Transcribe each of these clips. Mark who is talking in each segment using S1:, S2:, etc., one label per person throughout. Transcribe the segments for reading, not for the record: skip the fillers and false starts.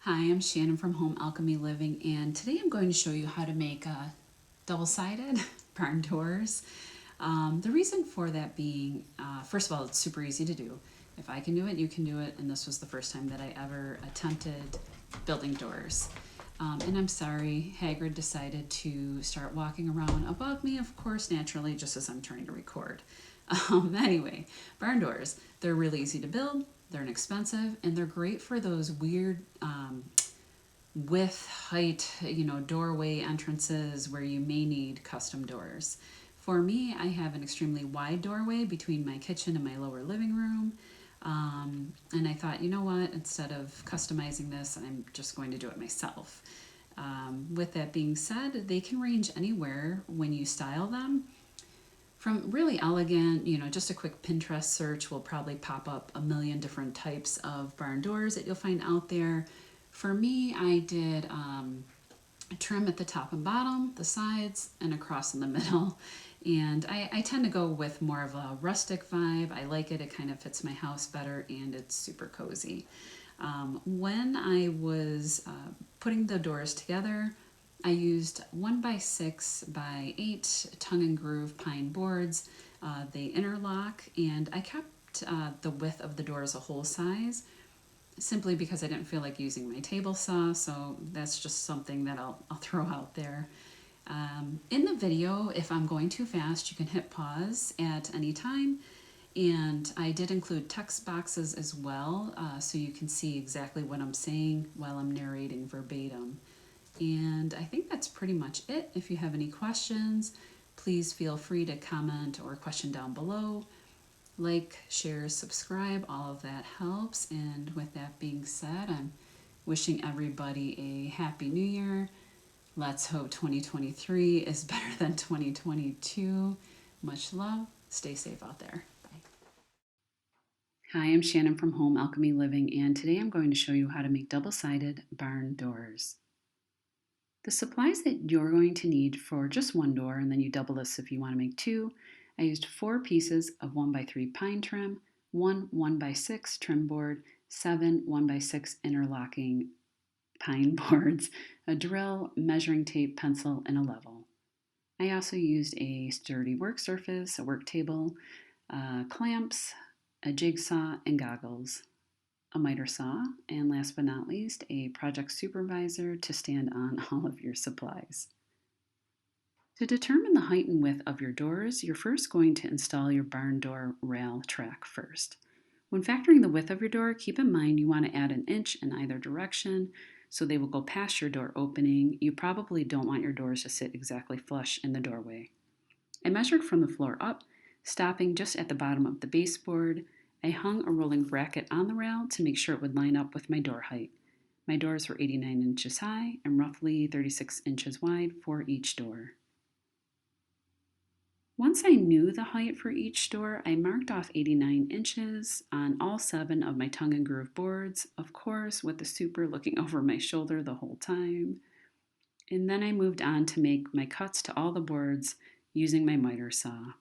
S1: Hi, I'm Shannon from Home Alchemy Living, and today I'm going to show you how to make double-sided barn doors. The reason for that being, first of all, it's super easy to do. If I can do it, you can do it, and this was the first time that I ever attempted building doors. And I'm sorry, Hagrid decided to start walking around above me, of course, naturally, just as I'm trying to record. Anyway, barn doors, they're really easy to build, they're inexpensive, and they're great for those weird width, height, doorway entrances where you may need custom doors. For me, I have an extremely wide doorway between my kitchen and my lower living room. And I thought, you know what, instead of customizing this, I'm just going to do it myself. With that being said, they can range anywhere when you style them. From really elegant, just a quick Pinterest search will probably pop up a million different types of barn doors that you'll find out there. For me, I did a trim at the top and bottom, the sides, and across in the middle. And I tend to go with more of a rustic vibe. I like it, it kind of fits my house better, and it's super cozy. When I was putting the doors together, I used 1x6x8 tongue and groove pine boards. They interlock, and I kept the width of the door as a whole size simply because I didn't feel like using my table saw, so that's just something that I'll throw out there. In the video, if I'm going too fast, you can hit pause at any time. And I did include text boxes as well, so you can see exactly what I'm saying while I'm narrating verbatim. And I think that's pretty much it. If you have any questions, please feel free to comment or question down below. Like, share, subscribe, all of that helps. And with that being said, I'm wishing everybody a happy new year. Let's hope 2023 is better than 2022. Much love. Stay safe out there. Bye. Hi, I'm Shannon from Home Alchemy Living, and today I'm going to show you how to make double-sided barn doors. The supplies that you're going to need for just one door, and then you double this if you want to make two. I used 4 pieces of 1x3 pine trim, one 1x6 trim board, 7 1x6 interlocking pine boards, a drill, measuring tape, pencil, and a level. I also used a sturdy work surface, a work table, clamps, a jigsaw, and goggles, a miter saw, and last but not least, a project supervisor to stand on all of your supplies. To determine the height and width of your doors, you're first going to install your barn door rail track first. When factoring the width of your door, keep in mind you want to add an inch in either direction so they will go past your door opening. You probably don't want your doors to sit exactly flush in the doorway. I measured from the floor up, stopping just at the bottom of the baseboard. I hung a rolling bracket on the rail to make sure it would line up with my door height. My doors were 89 inches high and roughly 36 inches wide for each door. Once I knew the height for each door, I marked off 89 inches on all 7 of my tongue and groove boards, of course, with the super looking over my shoulder the whole time. And then I moved on to make my cuts to all the boards using my miter saw.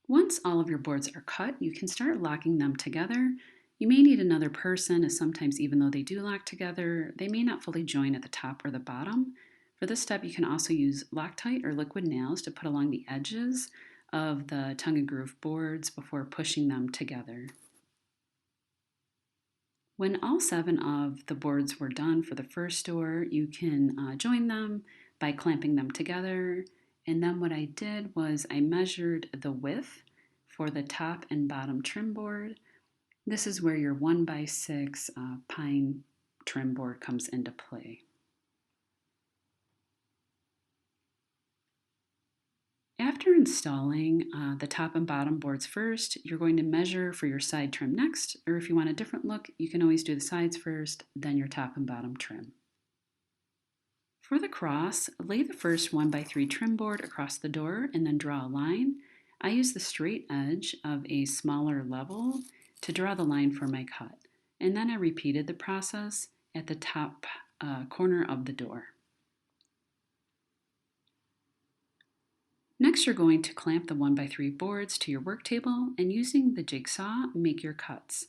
S1: Once all of your boards are cut, you can start locking them together. You may need another person, as sometimes even though they do lock together, they may not fully join at the top or the bottom. For this step, you can also use Loctite or liquid nails to put along the edges of the tongue and groove boards before pushing them together. When all 7 of the boards were done for the first door, you can join them by clamping them together. And then what I did was I measured the width for the top and bottom trim board. This is where your 1x6 pine trim board comes into play. After installing the top and bottom boards first, you're going to measure for your side trim next, or if you want a different look, you can always do the sides first, then your top and bottom trim. For the cross, lay the first 1x3 trim board across the door and then draw a line. I use the straight edge of a smaller level to draw the line for my cut, and then I repeated the process at the top corner of the door. Next, you're going to clamp the 1x3 boards to your work table and using the jigsaw, make your cuts.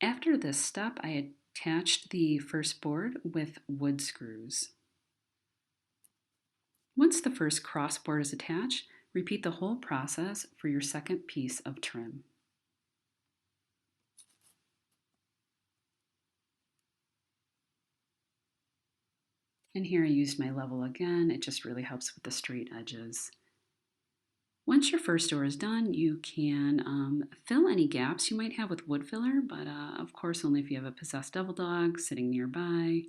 S1: After this step, I attached the first board with wood screws. Once the first cross board is attached, repeat the whole process for your second piece of trim. And here I used my level again. It just really helps with the straight edges. Once your first door is done, you can fill any gaps you might have with wood filler, but of course only if you have a possessed devil dog sitting nearby,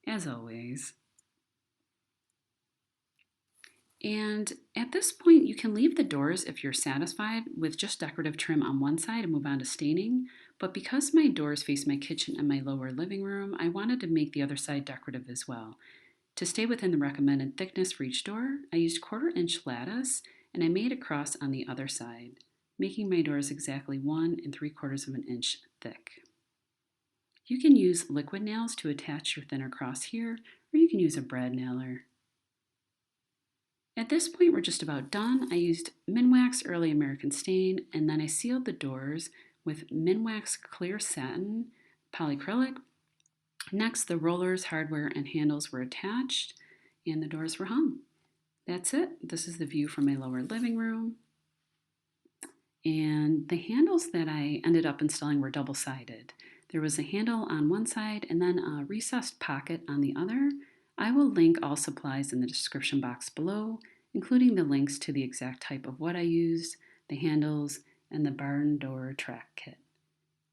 S1: as always. And at this point, you can leave the doors if you're satisfied with just decorative trim on one side and move on to staining. But because my doors face my kitchen and my lower living room, I wanted to make the other side decorative as well. To stay within the recommended thickness for each door, I used 1/4 inch lattice and I made a cross on the other side, making my doors exactly 1 3/4 inch thick. You can use liquid nails to attach your thinner cross here, or you can use a brad nailer. At this point, we're just about done. I used Minwax Early American Stain, and then I sealed the doors with Minwax Clear Satin Polyacrylic. Next, the rollers, hardware, and handles were attached, and the doors were hung. That's it. This is the view from my lower living room. And the handles that I ended up installing were double-sided. There was a handle on one side and then a recessed pocket on the other. I will link all supplies in the description box below, including the links to the exact type of wood I used, the handles, and the barn door track kit.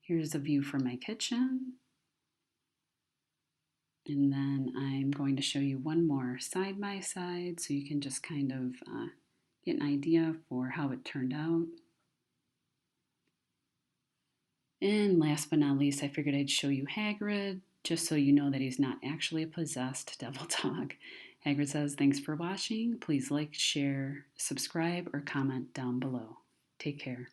S1: Here's a view from my kitchen. And then I'm going to show you one more side by side so you can just kind of get an idea for how it turned out. And last but not least, I figured I'd show you Hagrid, just so you know that he's not actually a possessed devil dog. Hagrid says, "Thanks for watching. Please like, share, subscribe, or comment down below. Take care."